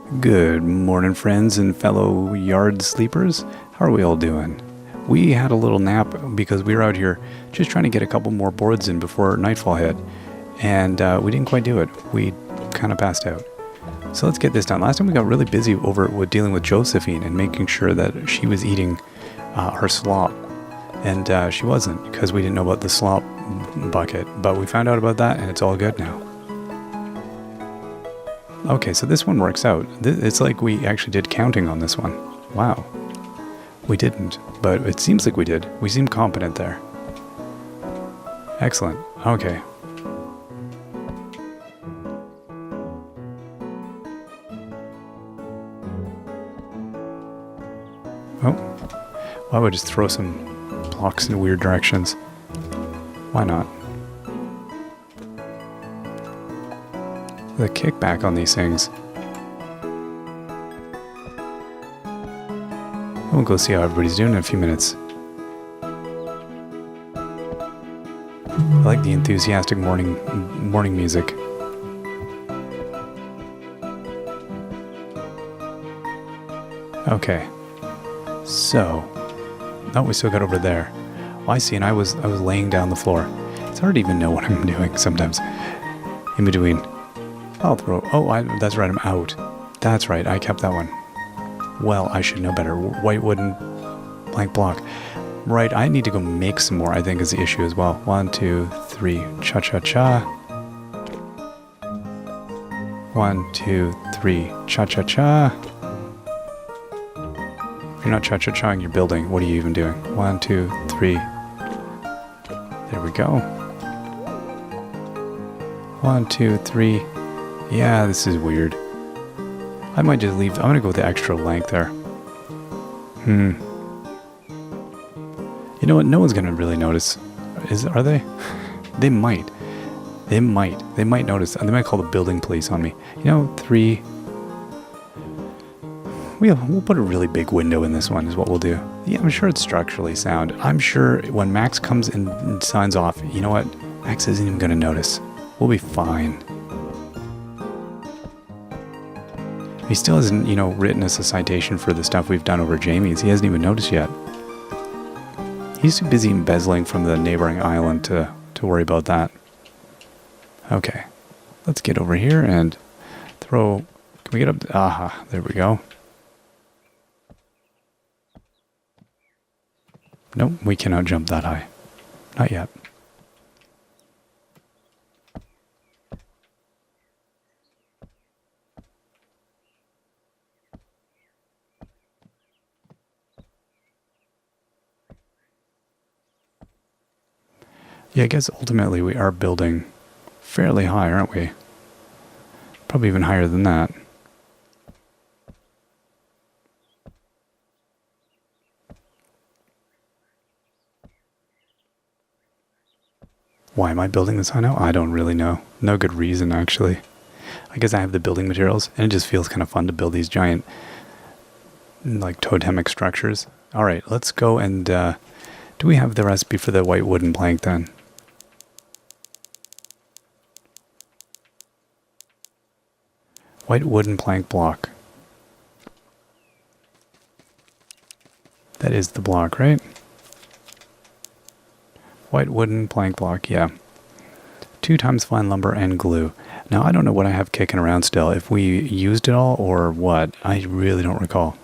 Good morning, friends and fellow yard sleepers. How are we all doing? We had a little nap because we were out here just trying to get a couple more boards in before nightfall hit, and we didn't quite do it. We kind of passed out. So let's get this done. Last time we got really busy over with dealing with Josephine and making sure that she was eating her slop, and she wasn't because we didn't know about the slop bucket, but we found out about that and it's all good now. Okay, so this one works out. It's like we actually did counting on this one. Wow. We didn't, but it seems like we did. We seem competent there. Excellent. Okay. Oh. Well, I would just throw some blocks in weird directions. Why not? The kickback on these things. We'll go see how everybody's doing in a few minutes. I like the enthusiastic morning music. Okay. So, oh, we still got over there. Oh, I see, and I was laying down the floor. It's hard to even know what I'm doing sometimes. In between. I'll throw. Oh, that's right. I'm out. That's right. I kept that one. Well, I should know better. White wooden blank block. Right. I need to go make some more, I think, is the issue as well. 1, 2, 3. Cha-cha-cha. 1, 2, 3. Cha-cha-cha. If you're not cha-cha-chaing, you're building. What are you even doing? 1, 2, 3. There we go. 1, 2, 3. Yeah, this is weird. I might just leave. I'm going to go with the extra length there. You know what? No one's going to really notice. Are they? They might. They might notice. They might call the building police on me. 3. We'll put a really big window in this one is what we'll do. Yeah, I'm sure it's structurally sound. I'm sure when Max comes and signs off, you know what? Max isn't even going to notice. We'll be fine. He still hasn't, written us a citation for the stuff we've done over Jamie's. He hasn't even noticed yet. He's too busy embezzling from the neighboring island to worry about that. Okay. Let's get over here and throw... Can we get up? Aha, there we go. Nope, we cannot jump that high. Not yet. Yeah, I guess ultimately we are building fairly high, aren't we? Probably even higher than that. Why am I building this high now? I don't really know. No good reason, actually. I guess I have the building materials, and it just feels kind of fun to build these giant, like, totemic structures. Alright, let's go and, do we have the recipe for the white wooden plank then? White wooden plank block. That is the block, right? White wooden plank block, yeah. 2 times fine lumber and glue. Now, I don't know what I have kicking around still. If we used it all or what, I really don't recall.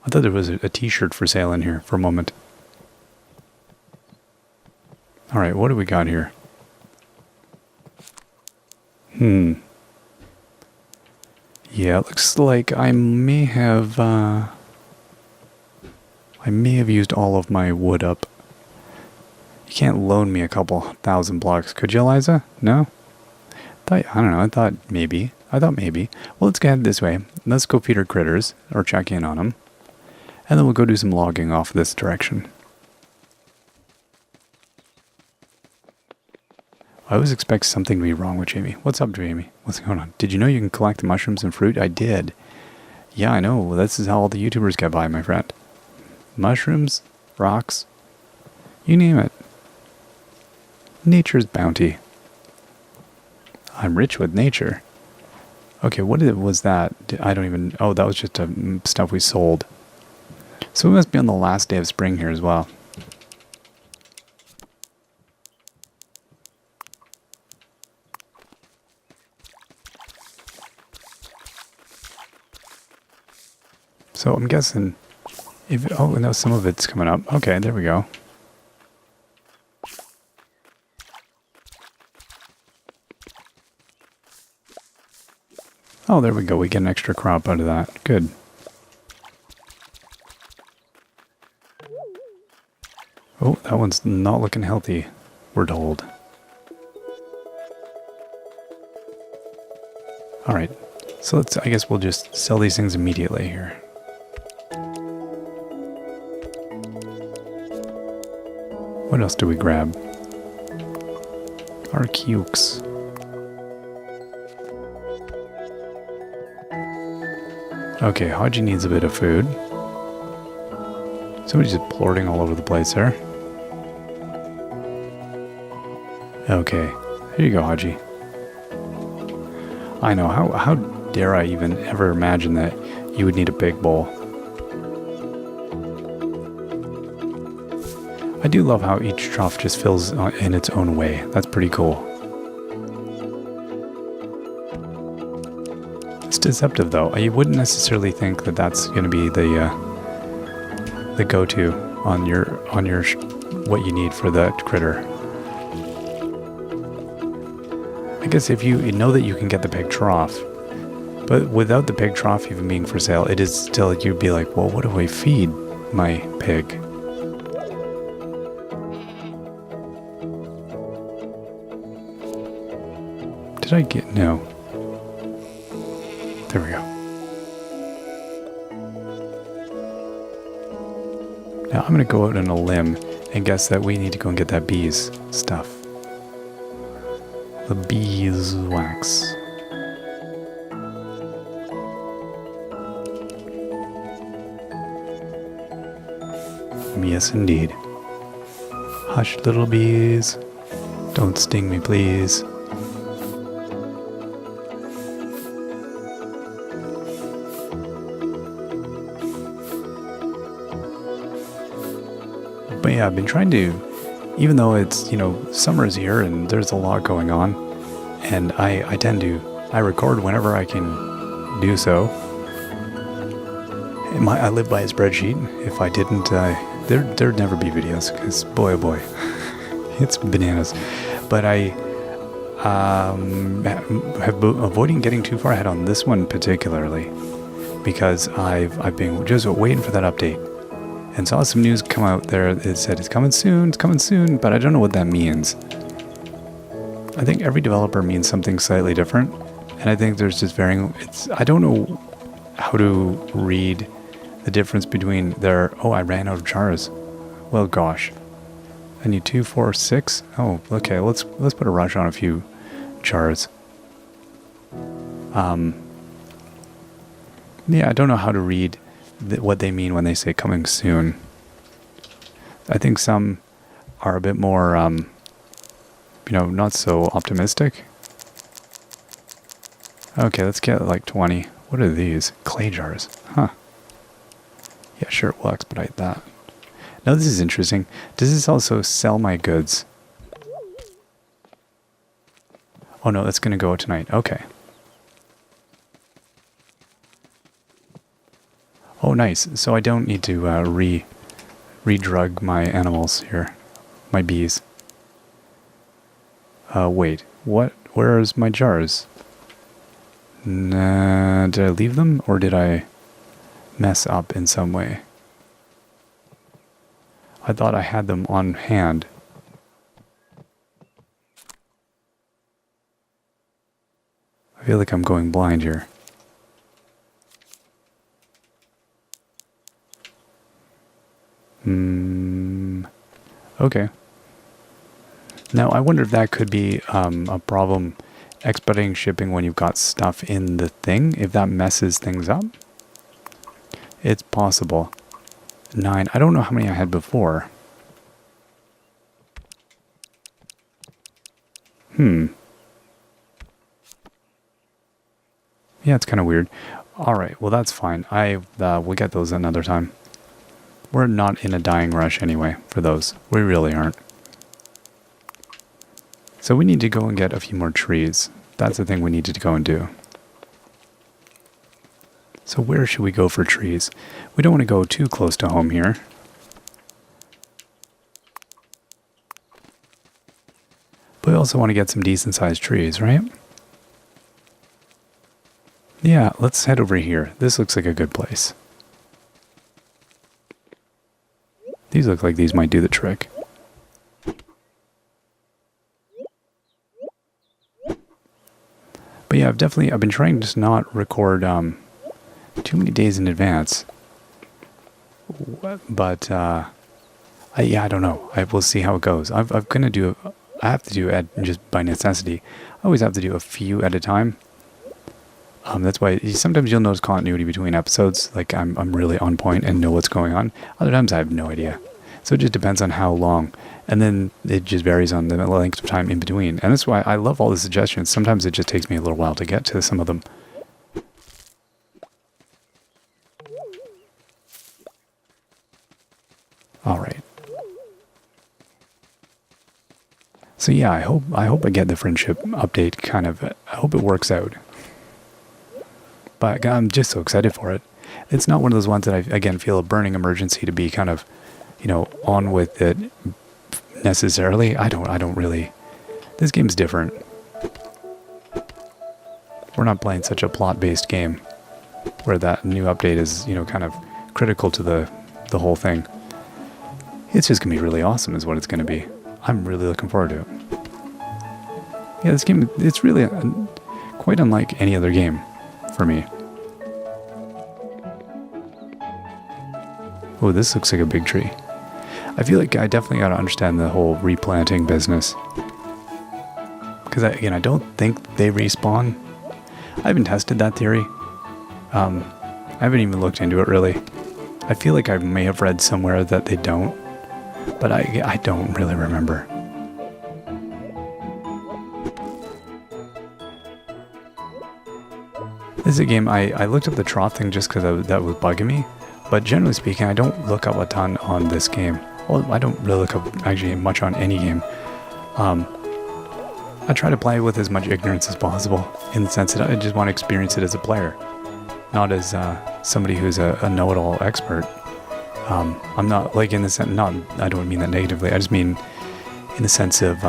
I thought there was a t-shirt for sale in here for a moment. Alright, what do we got here? Yeah, it looks like I may have used all of my wood up. You can't loan me a couple 1,000 blocks, could you, Eliza? No? I don't know, I thought maybe. Well, let's go ahead this way. Let's go feed our critters, or check in on them. And then we'll go do some logging off this direction. I always expect something to be wrong with Jamie. What's up, Jamie? What's going on? Did you know you can collect the mushrooms and fruit? I did. Yeah, I know. Well, this is how all the YouTubers get by, my friend. Mushrooms, rocks, you name it. Nature's bounty. I'm rich with nature. Okay, was that? I don't even... Oh, that was just stuff we sold. So we must be on the last day of spring here as well. So I'm guessing... Oh, no, some of it's coming up. Okay, there we go. Oh, there we go. We get an extra crop out of that. Good. Oh, that one's not looking healthy, we're told. Alright, so I guess we'll just sell these things immediately here. What else do we grab? Our cukes. Okay, Haji needs a bit of food. Somebody's just plorting all over the place there. Okay, here you go, Haji. I know, how dare I even ever imagine that you would need a big bowl. I do love how each trough just fills in its own way. That's pretty cool. It's deceptive though. You wouldn't necessarily think that that's going to be the go-to on your what you need for that critter. I guess if you know that you can get the pig trough, but without the pig trough even being for sale, it is still, you'd be like, well, what do I feed my pig? Did I get... No. There we go. Now I'm going to go out on a limb and guess that we need to go and get that bees stuff. The beeswax. Yes, indeed. Hush, little bees. Don't sting me, please. But yeah, I've been trying to, even though it's, summer's here and there's a lot going on, and I record whenever I can do so. I live by a spreadsheet. If I didn't, there'd never be videos, because boy oh boy, it's bananas. But I have been avoiding getting too far ahead on this one particularly, because I've been just waiting for that update. And saw some news come out there. It said it's coming soon, but I don't know what that means. I think every developer means something slightly different, and I think there's just varying. I don't know how to read the difference between their. Oh, I ran out of jars. Well, gosh. I need 2, 4, 6. Oh, okay. Let's put a rush on a few jars. Yeah, I don't know how to read what they mean when they say coming soon. I think some are a bit more, not so optimistic. Okay, let's get like 20. What are these? Clay jars. Huh. Yeah, sure, we'll expedite that. Now this is interesting. Does this also sell my goods? Oh no, that's going to go tonight. Okay. Oh, nice. So I don't need to re-drug my animals here. My bees. Wait. What? Where's my jars? Nah, did I leave them? Or did I mess up in some way? I thought I had them on hand. I feel like I'm going blind here. Okay. Now, I wonder if that could be a problem expediting shipping when you've got stuff in the thing, if that messes things up. It's possible. 9. I don't know how many I had before. Yeah, it's kind of weird. All right, well, that's fine. We'll get those another time. We're not in a dying rush anyway for those. We really aren't. So we need to go and get a few more trees. That's the thing we needed to go and do. So where should we go for trees? We don't want to go too close to home here. But we also want to get some decent sized trees, right? Yeah, let's head over here. This looks like a good place. These look like these might do the trick. But yeah, I've been trying to not record too many days in advance. But I don't know. We'll see how it goes. I have to do just by necessity. I always have to do a few at a time. That's why sometimes you'll notice continuity between episodes. Like I'm really on point and know what's going on. Other times I have no idea. So it just depends on how long. And then it just varies on the length of time in between. And that's why I love all the suggestions. Sometimes it just takes me a little while to get to some of them. All right. So yeah, I hope I get the friendship update kind of. I hope it works out. But I'm just so excited for it. It's not one of those ones that I, again, feel a burning emergency to be kind of, on with it necessarily. I don't really. This game's different. We're not playing such a plot-based game where that new update is, kind of critical to the whole thing. It's just going to be really awesome is what it's going to be. I'm really looking forward to it. Yeah, this game, it's really quite unlike any other game for me. Oh, this looks like a big tree. I feel like I definitely got to understand the whole replanting business. Because, I don't think they respawn. I haven't tested that theory. I haven't even looked into it, really. I feel like I may have read somewhere that they don't. But I don't really remember. This is a game, I looked up the trough thing just because that was bugging me. But generally speaking, I don't look up a ton on this game. Well, I don't really look up actually much on any game. I try to play with as much ignorance as possible, in the sense that I just want to experience it as a player, not as somebody who's a know-it-all expert. I'm not, like, in the sense, I don't mean that negatively, I just mean in the sense of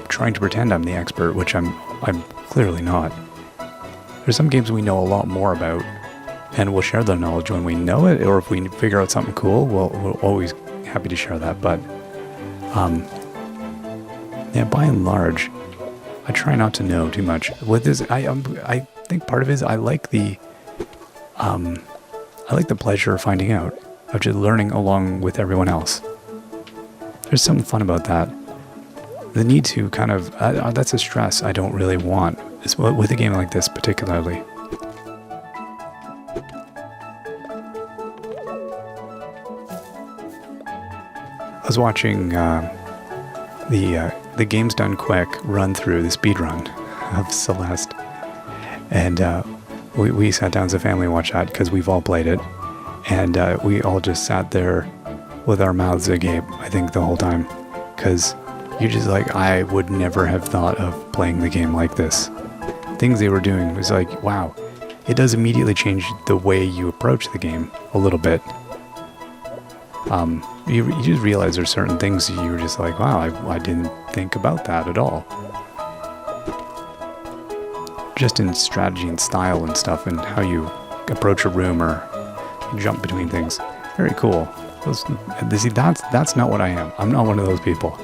trying to pretend I'm the expert, which I'm clearly not. There's some games we know a lot more about, and we'll share the knowledge when we know it, or if we figure out something cool, we're always happy to share that. But yeah, by and large, I try not to know too much. With this, I think part of it is I like the pleasure of finding out, of just learning along with everyone else. There's something fun about that. The need to kind of, that's a stress I don't really want, with a game like this particularly. I was watching the Games Done Quick run through, the speed run of Celeste, and we sat down as a family and watched that because we've all played it, and we all just sat there with our mouths agape, I think, the whole time, because you're just like, I would never have thought of playing the game like this. Things they were doing was like, wow, it does immediately change the way you approach the game a little bit. You just realize there's certain things you were just like, wow, I didn't think about that at all. Just in strategy and style and stuff, and how you approach a room or jump between things. Very cool. See, that's not what I am. I'm not one of those people.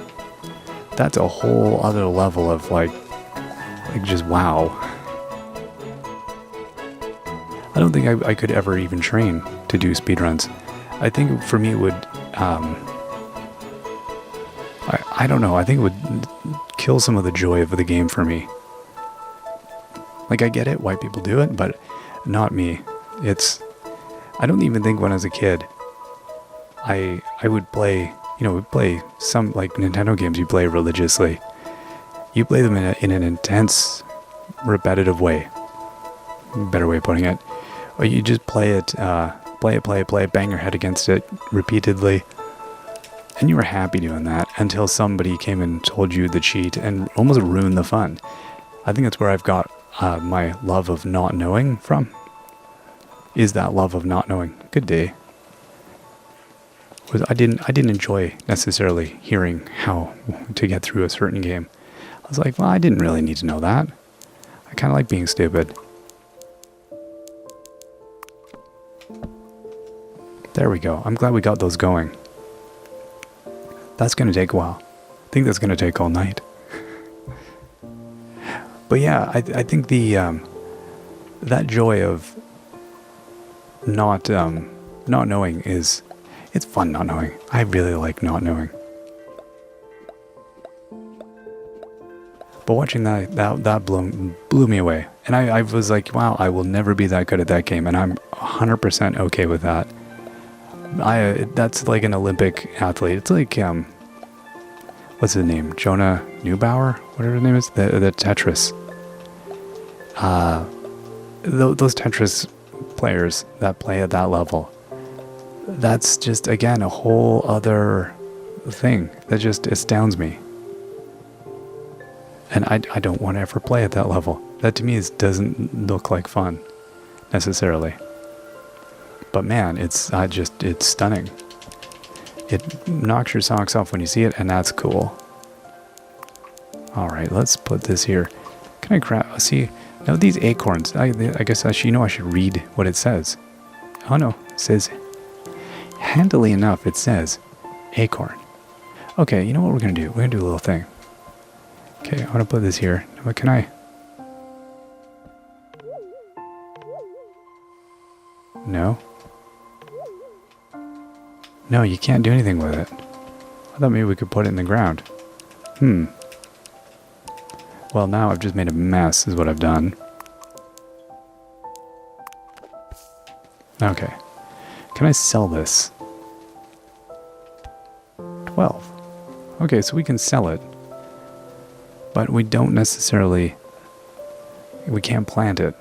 That's a whole other level of like just wow. I don't think I could ever even train to do speedruns. I think for me it would, I don't know, I think it would kill some of the joy of the game for me. Like, I get it, why people do it, but not me. I don't even think when I was a kid, I would play, we'd play some, like, Nintendo games you play religiously. You play them in an intense, repetitive way. better way of putting it. Or you just play it, bang your head against it repeatedly. And you were happy doing that until somebody came and told you the cheat and almost ruined the fun. I think that's where I've got my love of not knowing from. Is that love of not knowing. Good day. I didn't enjoy necessarily hearing how to get through a certain game. I was like, well, I didn't really need to know that. I kind of like being stupid. There we go. I'm glad we got those going. That's going to take a while. I think that's going to take all night. But yeah, I think the that joy of not knowing is, it's fun not knowing. I really like not knowing. But watching that blew me away. And I was like, wow, I will never be that good at that game. And I'm 100% okay with that. That's like an Olympic athlete. It's like, what's his name? Jonah Neubauer? Whatever his name is? The Tetris. Those Tetris players that play at that level. That's just, again, a whole other thing that just astounds me. And I don't want to ever play at that level. That to me doesn't look like fun, necessarily. But man, it's stunning. It knocks your socks off when you see it, and that's cool. Alright, let's put this here. Can I see? Now these acorns, I guess I should read what it says. Oh no, it says, handily enough, it says acorn. Okay, you know what we're going to do? We're going to do a little thing. Okay, I'm going to put this here. What can I? No? No, you can't do anything with it. I thought maybe we could put it in the ground. Well, now I've just made a mess, is what I've done. Okay. Can I sell this? 12. Okay, so we can sell it. But we don't necessarily... We can't plant it.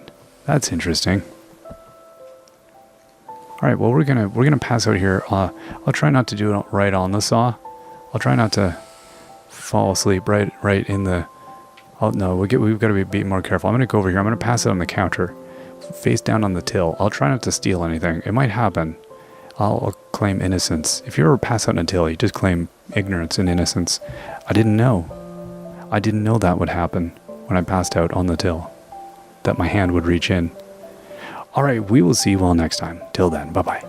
That's interesting. Alright, well we're gonna pass out here. I'll try not to do it right on the saw. I'll try not to fall asleep right in the... Oh no, we've got to be more careful. I'm gonna go over here. I'm gonna pass it on the counter, face down on the till. I'll try not to steal anything. It might happen. I'll claim innocence. If you ever pass out on a till, you just claim ignorance and innocence. I didn't know. I didn't know that would happen when I passed out on the till. That my hand would reach in. Alright, we will see you all next time. Till then, bye-bye.